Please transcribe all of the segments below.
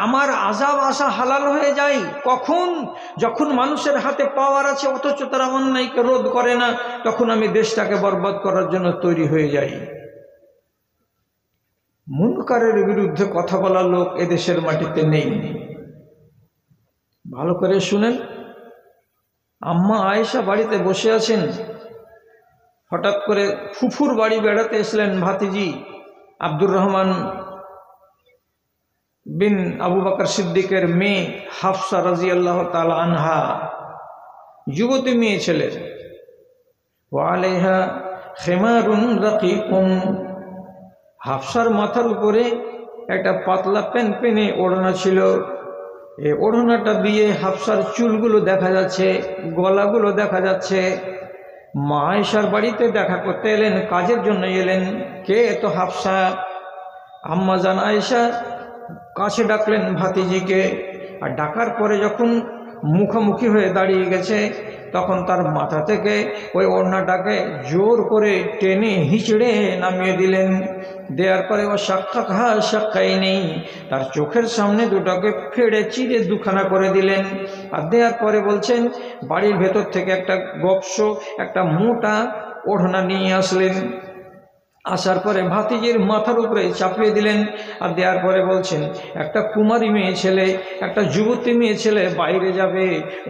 আমার আযাব আসা হালাল হয়ে যায় কখন? যখন মানুষের হাতে পাওয়ার আছে অথচ তারা অন্যায়কে রোধ করে না, তখন আমি দেশটাকে বরবাদ করার জন্য তৈরি হয়ে যাই। মুনকারের বিরুদ্ধে কথা বলা লোক এদেশের মাটিতে নেই। ভালো করে শুনেন, আম্মা আয়েশা বাড়িতে বসে আছেন, হঠাৎ করে ফুফুর বাড়ি বেড়াতে এসলেন ভাতিজি আব্দুর রহমান বিন আবু বকর সিদ্দিকের মেয়ে হাফসা রাদিয়াল্লাহু তাআলা আনহা, যুবতী মেয়ে ছিলেন। ওয়ালাইহা খিমারুন রাকিকুন, হাফসার মাথার উপরে একটা পাতলা পেনপেনে ওড়না ছিল। এই ওড়নাটা দিয়ে হাফসার চুলগুলো দেখা যাচ্ছে, গলাগুলো দেখা যাচ্ছে। মা আয়েশার বাড়িতে দেখা করতে এলেন, কাজের জন্য এলেন। কে? তো হাফসা। আম্মা জান আয়েশা কাছে ডাকলেন ভাতিজিকে, আর ডাকার পরে যখন মুখোমুখি হয়ে দাঁড়িয়ে গেছে, তখন তার মাথা থেকে ওই ওড়নাটাকে জোর করে টেনে হিঁচড়ে নামিয়ে দিলেন। দেওয়ার পরে ও সাক্কাই নেই, তার চোখের সামনে দুটোকে ফেড়ে চিড়ে দুখানা করে দিলেন। আর দেওয়ার পরে বলছেন, বাড়ির ভেতর থেকে একটা গপস একটা মোটা ওড়না নিয়ে আসলেন। আসার পরে ভাতিজির মাথার উপরে চাপিয়ে দিলেন। আর দেওয়ার পরে বলছেন, একটা কুমারী মেয়ে ছেলে, একটা যুবতী মেয়ে ছেলে বাইরে যাবে,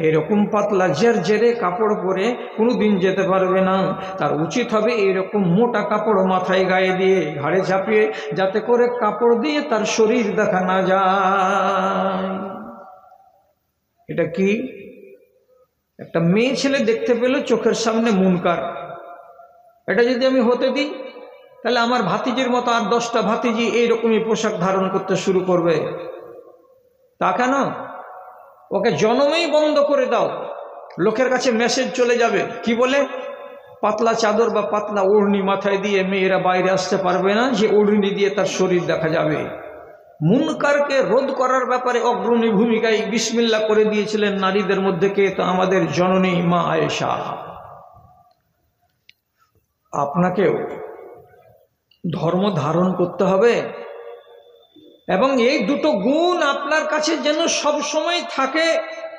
এরকম পাতলা জেরে কাপড় পরে কোনো দিন যেতে পারবে না। তার উচিত হবে এরকম মোটা কাপড় মাথায় গায়ে দিয়ে ঘাড়ে চাপিয়ে, যাতে করে কাপড় দিয়ে তার শরীর দেখা না যায়। এটা কি? একটা মেয়ে ছেলে দেখতে পেল চোখের সামনে মুনকার। এটা যদি আমি হতে দিই, তাহলে আমার ভাতিজির মতো আর 10টা ভাতিজি এইরকমই পোশাক ধারণ করতে শুরু করবে। তা কেন? ওকে জন্মেই বন্ধ করে দাও, লোকের কাছে মেসেজ চলে যাবে। কি বলে? পাতলা চাদর বা পাতলা ওড়নি মাথায় দিয়ে মেয়েরা বাইরে আসতে পারবে না, যে ওড়নি দিয়ে তার শরীর দেখা যাবে। মুনকারকে রোধ করার ব্যাপারে অগ্রণী ভূমিকায় বিসমিল্লাহ করে দিয়েছিলেন নারীদের মধ্যে কে? তো আমাদের জননী মা আয়েশা। আপনাকেও ধর্ম ধারণ করতে হবে, এবং এই দুটো গুণ আপনার কাছে যেন সব সময় থাকে,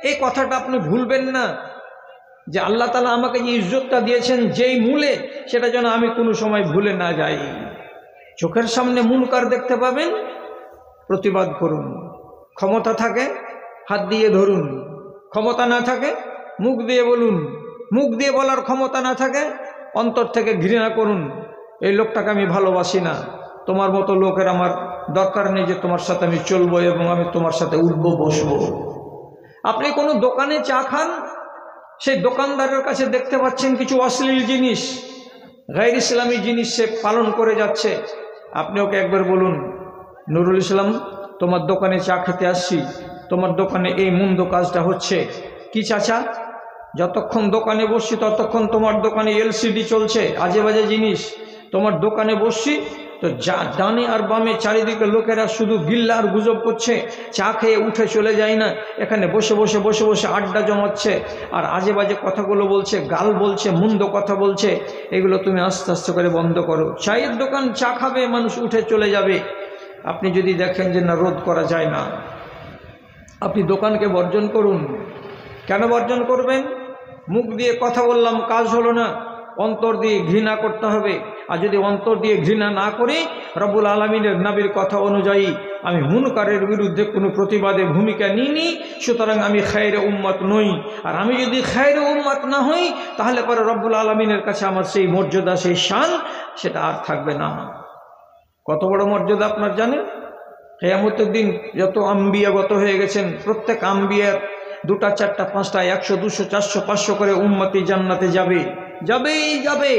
এই কথাটা আপনি ভুলবেন না। যে আল্লাহ তাআলা আমাকে যে ইজ্জতটা দিয়েছেন যেই মূলে, সেটা যেন আমি কোনো সময় ভুলে না যাই। চোখের সামনে মুনকার দেখতে পাবেন, প্রতিবাদ করুন। ক্ষমতা থাকে হাত দিয়ে ধরুন, ক্ষমতা না থাকে মুখ দিয়ে বলুন, মুখ দিয়ে বলার ক্ষমতা না থাকে অন্তর থেকে ঘৃণা করুন। এই লোকটাকে আমি ভালোবাসি না, তোমার মতো লোকের আমার দরকার নেই যে তোমার সাথে আমি চলবো এবং আমি তোমার সাথে উঠবো বসবো। আপনি কোনো দোকানে চা খান, সেই দোকানদারের কাছে দেখতে পাচ্ছেন কিছু অশ্লীল জিনিস, গায়র ইসলামী জিনিস সে পালন করে যাচ্ছে। আপনি ওকে একবার বলুন, নুরুল ইসলাম, তোমার দোকানে চা খেতে আসছি, তোমার দোকানে এই মন্দ কাজটা হচ্ছে। কি চাচা? যতক্ষণ দোকানে বসছি ততক্ষণ তোমার দোকানে এলসিডি চলছে, আজে বাজে জিনিস। তোমার দোকানে বসছি তো ডানে আর বামে চারিদিকে লোকেরা শুধু গিল্লা আর গুজব করছে, চা খেয়ে উঠে চলে যায় না, এখানে বসে বসে বসে বসে আড্ডা জমাচ্ছে আর আজে বাজে কথাগুলো বলছে, গাল বলছে, মন্দ কথা বলছে। এগুলো তুমি আস্তে আস্তে করে বন্ধ করো। চায়ের দোকান, চা খাবে, মানুষ উঠে চলে যাবে। আপনি যদি দেখেন যে না, রোধ করা যায় না, আপনি দোকানকে বর্জন করুন। কেন বর্জন করবেন? মুখ দিয়ে কথা বললাম, কাজ হলো না, অন্তর দিয়ে ঘৃণা করতে হবে। আর যদি অন্তর দিয়ে ঘৃণা না করি, রব্বুল আলামিনের নবীর কথা অনুযায়ী আমি মুনকারের বিরুদ্ধে কোনো প্রতিবাদে ভূমিকা নিইনি, সুতরাং আমি খায়রে উম্মত নই। আর আমি যদি খায়রে উম্মত না হই, তাহলে পরে রব্বুল আলামিনের কাছে আমার সেই মর্যাদা, সেই শান, সেটা আর থাকবে না। কত বড় মর্যাদা আপনার জানেন? কিয়ামতের দিন যত আম্বিয়া গত হয়ে গেছেন, প্রত্যেক আম্বিয়ার 2টা 4টা 5টা 100 200 400 500 করে উম্মতি জান্নাতে যাবে, যাবেই যাবে।